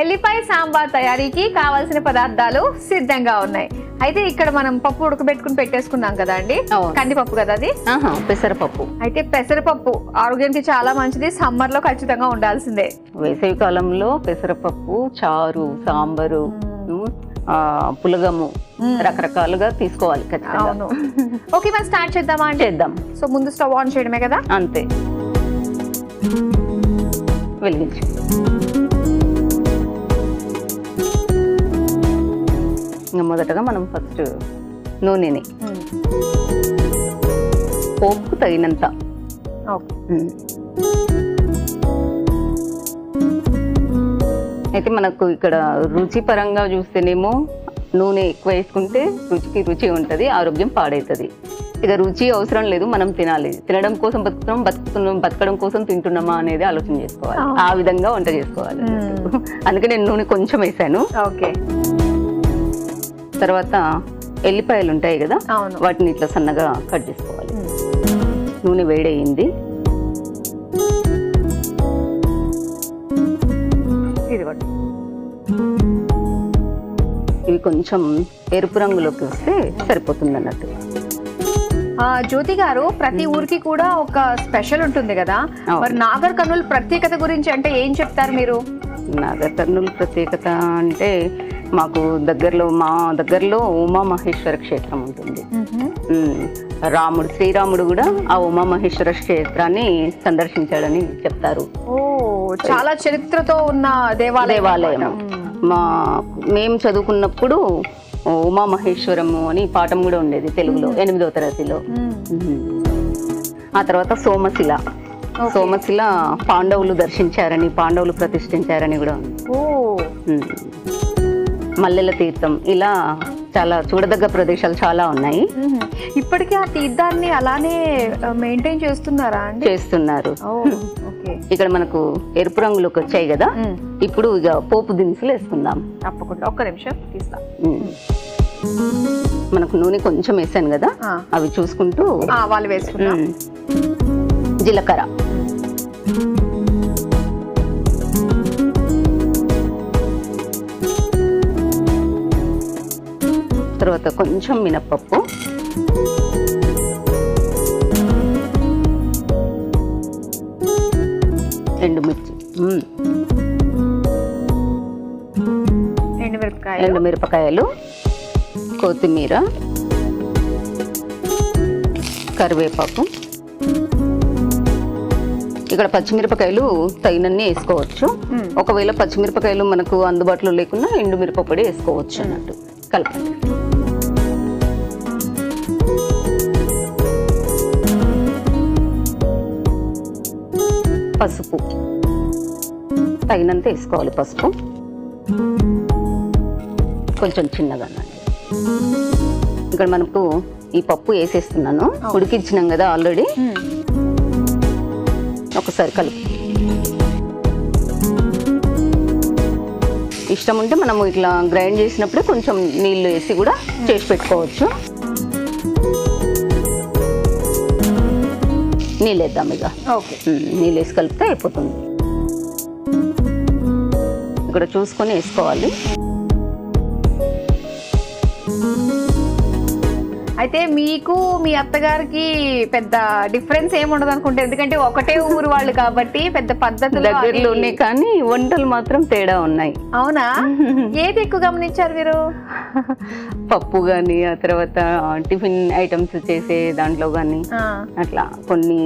ఎల్లిపాయ సాంబార్ తయారీకి కావాల్సిన పదార్థాలు సిద్ధంగా ఉన్నాయి. అయితే ఇక్కడ మనం పప్పు ఉడకబెట్టుకుని పెట్టేసుకున్నాం కదా అండి, కందిపప్పు కదా అది, పెసరపప్పు. అయితే పెసరపప్పు ఆరోగ్యానికి చాలా మంచిది, సమ్మర్ లో ఖచ్చితంగా ఉండాల్సిందే. వేసవి కాలంలో పెసరపప్పు చారు, సాంబారు, పులగము రకరకాలుగా తీసుకోవాలి ఖచ్చితంగా. ఓకే, మరి స్టార్ట్ చేద్దామా అంటే? చేద్దాం. సో ముందు స్టవ్ ఆన్ చేయడమే కదా? అంతే, వెలిగించు. మొదటగా మనం ఫస్ట్ నూనెని పోపు తగినంత, అయితే మనకు ఇక్కడ రుచి పరంగా చూస్తేనేమో నూనె ఎక్కువ వేసుకుంటే రుచికి రుచి ఉంటుంది, ఆరోగ్యం పాడవుతుంది. ఇక రుచి అవసరం లేదు, మనం తినాలి. తినడం కోసం బతకడం కోసం తింటున్నామా అనేది ఆలోచన చేసుకోవాలి. ఆ విధంగా వంట చేసుకోవాలి. అందుకే నేను నూనె కొంచెం వేసాను. ఓకే. తర్వాత ఎల్లిపాయలు ఉంటాయి కదా, వాటిని ఇట్లా సన్నగా కట్ చేసుకోవాలి. నూనె వేడయింది. ఇవి కొంచెం ఎరుపు రంగులోకి వస్తే సరిపోతుంది అన్నట్టు. జ్యోతి గారు, ప్రతి ఊరికి కూడా ఒక స్పెషల్ ఉంటుంది కదా, మరి నాగర్ కర్నూలు ప్రత్యేకత గురించి అంటే ఏం చెప్తారు మీరు? నాగర్ కర్నూలు ప్రత్యేకత అంటే మాకు మా దగ్గరలో ఉమామహేశ్వర క్షేత్రం ఉంటుంది. శ్రీరాముడు కూడా ఆ ఉమామహేశ్వర క్షేత్రాన్ని సందర్శించాడని చెప్తారు. చాలా చరిత్రతో ఉన్న దేవాలయం. మేము చదువుకున్నప్పుడు ఉమామహేశ్వరము అని పాఠం కూడా ఉండేది తెలుగులో, 8వ తరగతిలో. ఆ తర్వాత సోమశిల పాండవులు దర్శించారని, పాండవులు ప్రతిష్ఠించారని కూడా ఉంది. మల్లెల తీర్థం, ఇలా చాలా చూడదగ్గ ప్రదేశాలు చాలా ఉన్నాయి. ఇప్పటికీ ఆ తీర్థాన్ని అలానే మెయింటైన్ చేస్తున్నారా అండి? చేస్తున్నారు. ఇక్కడ మనకు ఎరుపు రంగులోకి వచ్చాయి కదా, ఇప్పుడు ఇక పోపు దినుసులు వేసుకుందాం. తప్పకుండా, ఒక్క నిమిషం తీస్తా. మనకు నూనె కొంచెం వేసాను కదా, అవి చూసుకుంటూ వాళ్ళు వేసుకుంటాం. జీలకర్ర, తర్వాత కొంచెం మినప్పప్పు, ఎండుమిరపకాయలు, కొత్తిమీర, కరివేపాకు. ఇక్కడ పచ్చిమిరపకాయలు తగినన్ని వేసుకోవచ్చు. ఒకవేళ పచ్చిమిరపకాయలు మనకు అందుబాటులో లేకున్నా ఎండుమిరపపొడి వేసుకోవచ్చు అన్నట్టు. కలపండి. పసుపు తగినంత వేసుకోవాలి. పసుపు కొంచెం చిన్నగా. ఇక్కడ మనకు ఈ పప్పు వేసేస్తున్నాను, ఉడికించినాం కదా ఆల్రెడీ. ఒకసారి కలుపు. ఇష్టం ఉంటే మనము ఇట్లా గ్రైండ్ చేసినప్పుడే కొంచెం నీళ్లు వేసి కూడా చేసి పెట్టుకోవచ్చు. నీళ్ళు వేద్దాం ఇక. నీళ్ళు వేసి కలిపితే అయిపోతుంది. ఇక్కడ చూసుకొని వేసుకోవాలి. అయితే మీకు మీ అత్తగారికి పెద్ద డిఫరెన్స్ ఏముండదు అనుకుంటే, ఎందుకంటే ఒకటే ఊరు వాళ్ళు కాబట్టి పెద్ద పద్ధతులు దగ్గరలోనే, కానీ వంటలు మాత్రం తేడా ఉన్నాయి. అవునా? ఏది ఎక్కువ గమనించారు మీరు? పప్పు గాని, ఆ తర్వాత టిఫిన్ ఐటమ్స్ చేసే దాంట్లో గాని అట్లా కొన్ని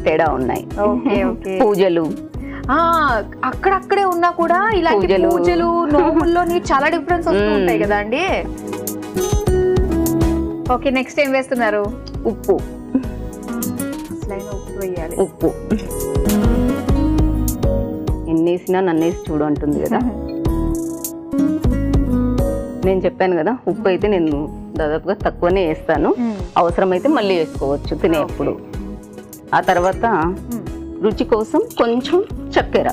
తేడా ఉన్నాయి. పూజలు అక్కడక్కడే ఉన్నా కూడా ఇలాంటి పూజలు నోముల్లోని చాలా డిఫరెన్స్ వస్తూ ఉంటాయి కదా అండి. ఓకే, నెక్స్ట్ ఏం వేస్తున్నారు? ఉప్పు. ఉప్పు వేయాలి. ఉప్పు ఎన్నేసినా నన్నేసి చూడు అంటుంది కదా. నేను చెప్పాను కదా, ఉప్పు అయితే నేను దాదాపుగా తక్కువనే వేస్తాను. అవసరమైతే మళ్ళీ వేసుకోవచ్చు తినేప్పుడు. ఆ తర్వాత రుచి కోసం కొంచెం చక్కెర.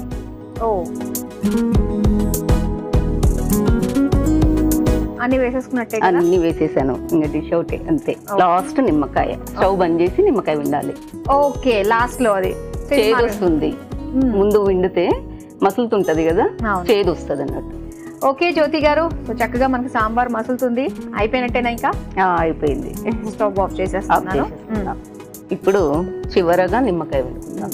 అన్ని వేసేసుకున్నట్టే కదా? అన్ని వేసేసాను, ఇంకా డిష్ అవుట్ అంతే. లాస్ట్ నిమ్మకాయ, స్టవ్ బంద్ చేసి నిమ్మకాయ విండాలి. ఓకే, లాస్ట్ లో అది చేదు వస్తుంది. ముందు విండితే మసులుతుంటది కదా, చేదు వస్తుంది అన్నట్టు. ఓకే జ్యోతి గారు, సో చక్కగా మనకి సాంబార్ మసులుతుంది. అయిపోయినట్టేనా? ఇంకా అయిపోయింది. స్టవ్ ఆఫ్ చేసేస్తున్నాను. ఇప్పుడు చివరగా నిమ్మకాయ వేసుకుందాం.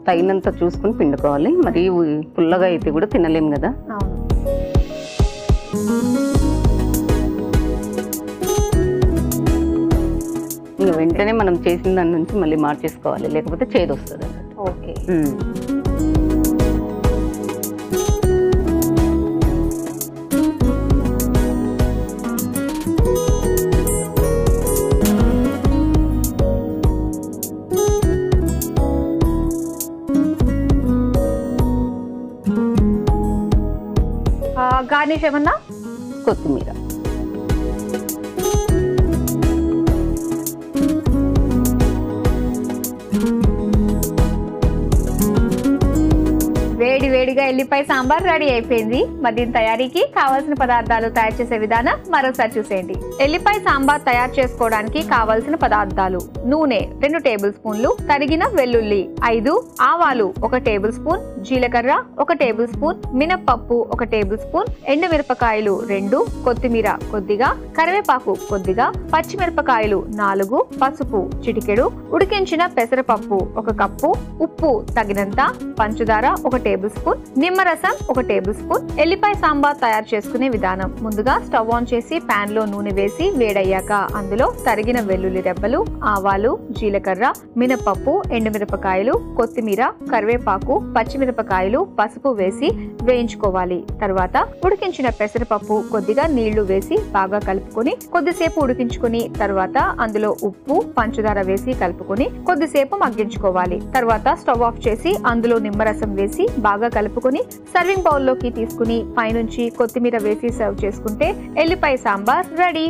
తగినంత చూసుకుని పిండుకోవాలి, మరి పుల్లగా అయితే కూడా తినలేం కదా. ఇంకా వెంటనే మనం చేసిన దాని నుంచి మళ్ళీ మార్చేసుకోవాలి, లేకపోతే చేదు వస్తుంది. ఓకే. గార్నిష్ ఏమన్నా? కొత్తిమీర. వేడి వేడిగా ఎల్లిపాయ సాంబార్ రెడీ అయిపోయింది. మరి దీని తయారీకి కావాల్సిన పదార్థాలు, తయారు చేసే విధానం మరోసారి చూసేయండి. ఎల్లిపాయ సాంబార్ తయారు చేసుకోవడానికి కావాల్సిన పదార్థాలు: నూనె 2 టేబుల్ స్పూన్లు, తరిగిన వెల్లుల్లి 5, ఆవాలు 1 టేబుల్ స్పూన్, జీలకర్ర 1 టేబుల్ స్పూన్, మినప్పప్పు 1 టేబుల్ స్పూన్, ఎండుమిరపకాయలు 2, కొత్తిమీర కొద్దిగా, కరివేపాకు కొద్దిగా, పచ్చిమిరపకాయలు 4, పసుపు చిటికెడు, ఉడికించిన పెసరపప్పు 1 కప్పు, ఉప్పు తగినంత, పంచదార 1 టేబుల్ స్పూన్, నిమ్మరసం 1 టేబుల్ స్పూన్. ఎల్లిపాయ సాంబార్ తయారు చేసుకునే విధానం: ముందుగా స్టవ్ ఆన్ చేసి పాన్ లో నూనె వేసి వేడయ్యాక అందులో తరిగిన వెల్లుల్లి రెబ్బలు, ఆవాలు, జీలకర్ర, మినపప్పు, ఎండుమిరపకాయలు, కొత్తిమీర, కరివేపాకు, పచ్చిమిరపకాయలు, పసుపు వేసి వేయించుకోవాలి. తర్వాత ఉడికించిన పెసరపప్పు కొద్దిగా నీళ్లు వేసి బాగా కలుపుకొని కొద్దిసేపు ఉడికించుకుని తర్వాత అందులో ఉప్పు, పంచదార వేసి కలుపుకొని కొద్దిసేపు మగ్గించుకోవాలి. తర్వాత స్టవ్ ఆఫ్ చేసి అందులో నిమ్మరసం వేసి బాగా కలుపుకొని సర్వింగ్ బౌల్లోకి తీసుకుని పైనుంచి కొత్తిమీర వేసి సర్వ్ చేసుకుంటే ఎల్లిపాయ సాంబార్ రెడీ.